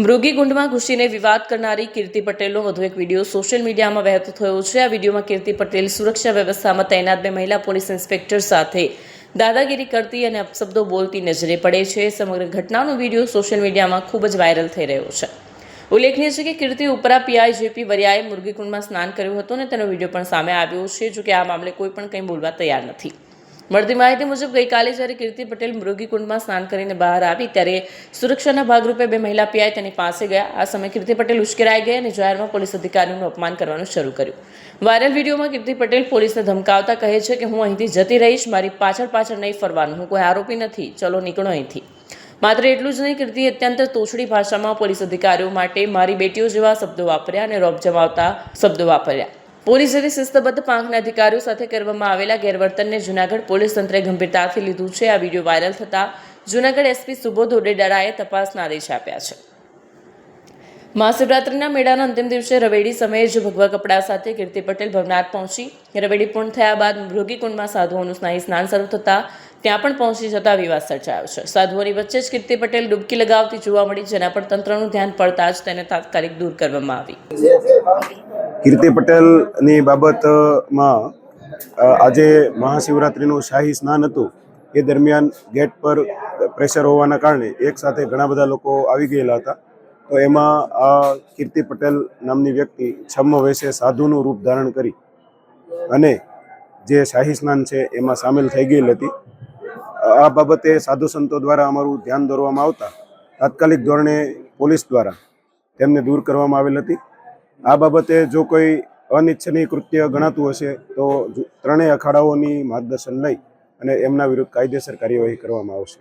મૃગીકુંડમાં ઘૂસીને વિવાદ કરનારી કીર્તિ પટેલનો વધુ એક વિડીયો સોશિયલ મીડિયામાં વહેતો થયો છે। આ વિડીયોમાં કીર્તિ પટેલ સુરક્ષા વ્યવસ્થામાં તૈનાત 2 મહિલા પોલીસ ઇન્સ્પેક્ટર સાથે દાદાગીરી કરતી અને અપશબ્દો બોલતી નજરે પડે છે। સમગ્ર ઘટનાનો વિડીયો સોશિયલ મીડિયામાં ખૂબ જ વાયરલ થઈ રહ્યો છે। ઉલ્લેખનીય છે કે કીર્તિ ઉપરા પીઆઈ જેપી વરિયાએ મૃગીકુંડમાં સ્નાન કર્યું હતું અને તેનો વિડીયો પણ સામે આવ્યો છે। જો કે આ મામલે કોઈ પણ કંઈ બોલવા તૈયાર નથી। મળતી માહિતી મુજબ ગઈકાલે જ્યારે કીર્તિ પટેલ મૃગીકુંડમાં સ્નાન કરીને બહાર આવી ત્યારે સુરક્ષાના ભાગરૂપે 2 મહિલા પીઆઈ તેની પાસે ગયા। આ સમયે કીર્તિ પટેલ ઉશ્કેરાઈ ગઈ અને જાહેરમાં પોલીસ અધિકારીઓનું અપમાન કરવાનું શરૂ કર્યું। વાયરલ વિડીયોમાં કીર્તિ પટેલ પોલીસને ધમકાવતા કહે છે કે હું અહીંથી જતી રહીશ, મારી પાછળ નહીં ફરવાનું, હું કોઈ આરોપી નથી, ચલો નીકળો અહીંથી। માત્ર એટલું જ નહીં, કીર્તિએ અત્યંત તોછડી ભાષામાં પોલીસ અધિકારીઓ માટે મારી બેટીઓ જેવા શબ્દો વાપર્યા અને રોબ જમાવતા શબ્દો વાપર્યા। પોલીસ જેવી શિસ્તબદ્ધ પાંખના અધિકારીઓ સાથે કરવામાં આવેલા ગેરવર્તનને જૂનાગઢ પોલીસ તંત્રે ગંભીરતાથી લીધું છે। આ વિડીયો વાયરલ થતાં જૂનાગઢ એસપી સુબોધ ઓડેડારાએ તપાસના આદેશ આપ્યા છે। મહાશિવરાત્રિના મેળાના અંતિમ દિવસે રવેડી સમયે જ ભગવા કપડાં સાથે કીર્તિ પટેલ ભવનાથ પહોંચી। રવેડી પૂર્ણ થયા બાદ મૃગીકુંડમાં સાધુઓનું સ્નાન શરૂ થતાં ત્યાં પણ પહોંચી જતા વિવાદ સર્જાયો છે। સાધુઓની વચ્ચે જ કીર્તિ પટેલ ડૂબકી લગાવતી જોવા મળી, જેના પર તંત્રનું ધ્યાન પડતા જ તેને તાત્કાલિક દૂર કરવામાં આવી। કીર્તિ પટેલની બાબતમાં આજે મહાશિવરાત્રિનું શાહી સ્નાન હતું। એ દરમિયાન ગેટ પર પ્રેશર હોવાના કારણે એક સાથે ઘણા બધા લોકો આવી ગયેલા હતા। તો એમાં આ કીર્તિ પટેલ નામની વ્યક્તિ છમ્મ વેશે સાધુનું રૂપ ધારણ કરી અને જે શાહી સ્નાન છે એમાં સામેલ થઈ ગયેલી હતી। આ બાબતે સાધુ સંતો દ્વારા અમારું ધ્યાન દોરવામાં આવતા તાત્કાલિક ધોરણે પોલીસ દ્વારા તેમને દૂર કરવામાં આવેલ હતી। આ બાબતે જો કોઈ અનિચ્છનીય કૃત્ય ગણાતું હશે તો ત્રણેય અખાડાઓની માર્ગદર્શન લઈ અને એમના વિરુદ્ધ કાયદેસર કાર્યવાહી કરવામાં આવશે।